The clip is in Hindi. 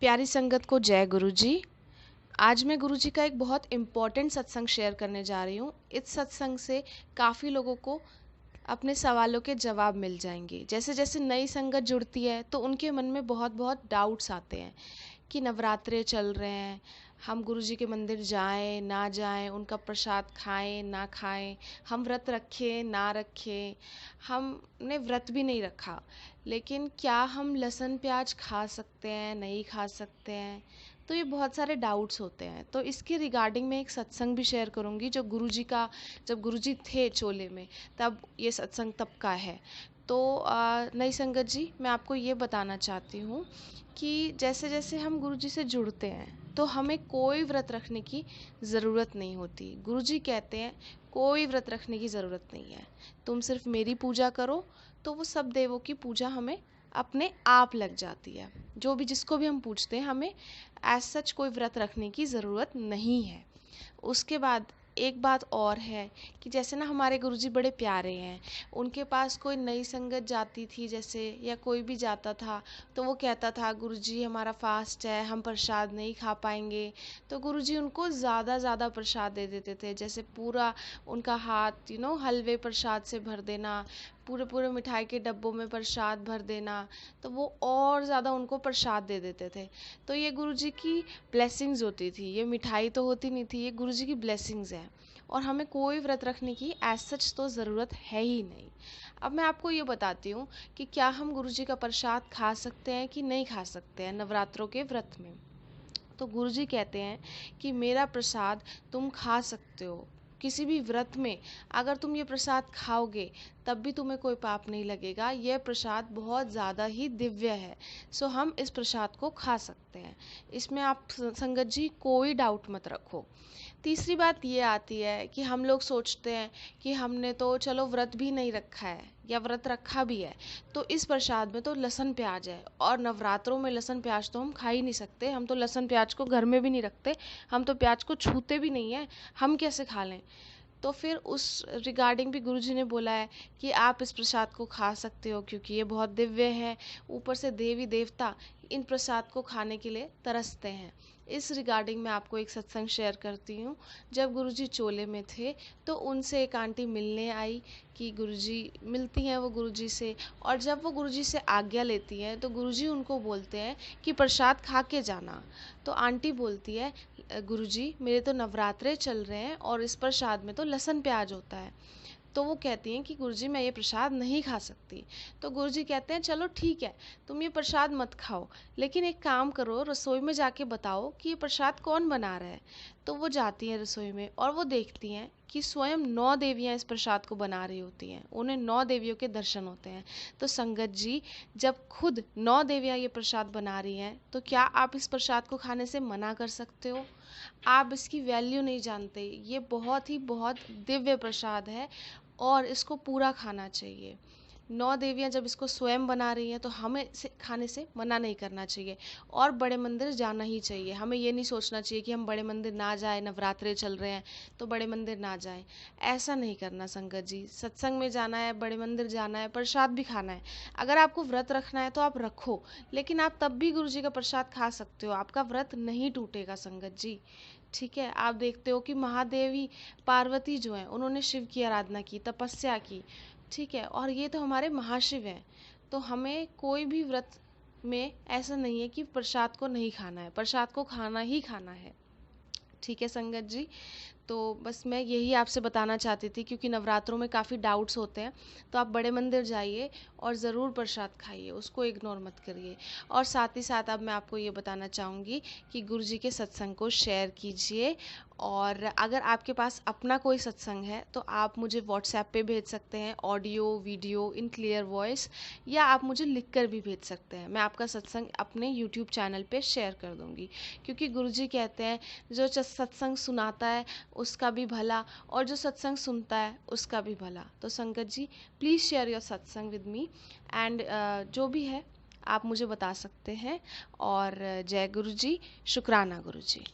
प्यारी संगत को जय गुरु जी। आज मैं गुरु जी का एक बहुत इम्पोर्टेंट सत्संग शेयर करने जा रही हूँ। इस सत्संग से काफ़ी लोगों को अपने सवालों के जवाब मिल जाएंगे। जैसे जैसे नई संगत जुड़ती है तो उनके मन में बहुत बहुत डाउट्स आते हैं कि नवरात्रे चल रहे हैं, हम गुरु जी के मंदिर जाएं ना जाएं, उनका प्रसाद खाएं ना खाएं, हम व्रत रखें ना रखें। हमने व्रत भी नहीं रखा, लेकिन क्या हम लहसुन प्याज खा सकते हैं नहीं खा सकते हैं? तो ये बहुत सारे डाउट्स होते हैं। तो इसके रिगार्डिंग मैं एक सत्संग भी शेयर करूँगी जो गुरुजी का, जब गुरुजी थे चोले में तब ये सत्संग तब का है। तो नई संगत जी, मैं आपको ये बताना चाहती हूँ कि जैसे जैसे हम गुरुजी से जुड़ते हैं तो हमें कोई व्रत रखने की ज़रूरत नहीं होती। गुरुजी कहते हैं कोई व्रत रखने की ज़रूरत नहीं है, तुम सिर्फ मेरी पूजा करो तो वो सब देवों की पूजा हमें अपने आप लग जाती है। जो भी जिसको भी हम पूछते हैं, हमें एज सच कोई व्रत रखने की ज़रूरत नहीं है। उसके बाद एक बात और है कि जैसे ना हमारे गुरुजी बड़े प्यारे हैं, उनके पास कोई नई संगत जाती थी जैसे, या कोई भी जाता था तो वो कहता था गुरुजी हमारा फास्ट है, हम प्रसाद नहीं खा पाएंगे। तो गुरुजी उनको ज़्यादा प्रसाद दे देते थे, जैसे पूरा उनका हाथ हलवे प्रसाद से भर देना, पूरे पूरे मिठाई के डब्बों में प्रसाद भर देना, तो वो और ज़्यादा उनको प्रसाद दे देते थे। तो ये गुरुजी की ब्लेसिंग्स होती थी, ये मिठाई तो होती नहीं थी, ये गुरुजी की ब्लेसिंग्स है। और हमें कोई व्रत रखने की एज सच तो ज़रूरत है ही नहीं। अब मैं आपको ये बताती हूँ कि क्या हम गुरुजी का प्रसाद खा सकते हैं कि नहीं खा सकते हैं नवरात्रों के व्रत में। तो गुरुजी कहते हैं कि मेरा प्रसाद तुम खा सकते हो किसी भी व्रत में। अगर तुम ये प्रसाद खाओगे तब भी तुम्हें कोई पाप नहीं लगेगा। यह प्रसाद बहुत ज़्यादा ही दिव्य है, सो हम इस प्रसाद को खा सकते हैं। इसमें आप संगत जी कोई डाउट मत रखो। तीसरी बात ये आती है कि हम लोग सोचते हैं कि हमने तो चलो व्रत भी नहीं रखा है या व्रत रखा भी है तो इस प्रसाद में तो लहसुन प्याज है, और नवरात्रों में लहसुन प्याज तो हम खा ही नहीं सकते, हम तो लहसुन प्याज को घर में भी नहीं रखते, हम तो प्याज को छूते भी नहीं है, हम कैसे खा लें? तो फिर उस रिगार्डिंग भी गुरुजी ने बोला है कि आप इस प्रसाद को खा सकते हो क्योंकि ये बहुत दिव्य है। ऊपर से देवी देवता इन प्रसाद को खाने के लिए तरसते हैं। इस रिगार्डिंग मैं आपको एक सत्संग शेयर करती हूँ। जब गुरुजी चोले में थे तो उनसे एक आंटी मिलने आई कि गुरुजी, मिलती हैं वो गुरुजी से, और जब वो गुरुजी से आज्ञा लेती हैं तो गुरुजी उनको बोलते हैं कि प्रसाद खा के जाना। तो आंटी बोलती है गुरुजी मेरे तो नवरात्रे चल रहे हैं और इस प्रसाद में तो लहसुन प्याज होता है। तो वो कहती हैं कि गुरुजी मैं ये प्रसाद नहीं खा सकती। तो गुरुजी कहते हैं चलो ठीक है, तुम ये प्रसाद मत खाओ, लेकिन एक काम करो, रसोई में जाके बताओ कि ये प्रसाद कौन बना रहा है। तो वो जाती हैं रसोई में और वो देखती हैं कि स्वयं 9 देवियां इस प्रसाद को बना रही होती हैं, उन्हें 9 देवियों के दर्शन होते हैं। तो संगत जी, जब खुद 9 देवियां ये प्रसाद बना रही हैं तो क्या आप इस प्रसाद को खाने से मना कर सकते हो? आप इसकी वैल्यू नहीं जानते। ये बहुत दिव्य प्रसाद है और इसको पूरा खाना चाहिए। 9 देवियां जब इसको स्वयं बना रही हैं तो हमें इसे खाने से मना नहीं करना चाहिए और बड़े मंदिर जाना ही चाहिए। हमें ये नहीं सोचना चाहिए कि हम बड़े मंदिर ना जाए, नवरात्रे चल रहे हैं तो बड़े मंदिर ना जाएं। ऐसा नहीं करना संगत जी। सत्संग में जाना है, बड़े मंदिर जाना है, प्रसाद भी खाना है। अगर आपको व्रत रखना है तो आप रखो, लेकिन आप तब भी गुरु जी का प्रसाद खा सकते हो, आपका व्रत नहीं टूटेगा संगत जी। ठीक है, आप देखते हो कि महादेवी पार्वती जो है उन्होंने शिव की आराधना की, तपस्या की। ठीक है, और ये तो हमारे महाशिव हैं। तो हमें कोई भी व्रत में ऐसा नहीं है कि प्रसाद को नहीं खाना है, प्रसाद को खाना ही खाना है। ठीक है संगत जी, तो बस मैं यही आपसे बताना चाहती थी क्योंकि नवरात्रों में काफ़ी डाउट्स होते हैं। तो आप बड़े मंदिर जाइए और ज़रूर प्रसाद खाइए, उसको इग्नोर मत करिए। और साथ ही साथ अब मैं आपको ये बताना चाहूँगी कि गुरुजी के सत्संग को शेयर कीजिए, और अगर आपके पास अपना कोई सत्संग है तो आप मुझे व्हाट्सएप पे भेज सकते हैं, audio video in clear voice, या आप मुझे लिख कर भी भेज सकते हैं। मैं आपका सत्संग अपने यूट्यूब चैनल पे शेयर कर दूँगी, क्योंकि गुरुजी कहते हैं जो सत्संग सुनाता है उसका भी भला, और जो सत्संग सुनता है उसका भी भला। तो संगत जी, प्लीज़ शेयर योर सत्संग विद मी, एंड जो भी है आप मुझे बता सकते हैं। और जय गुरु जी, शुक्राना गुरु जी।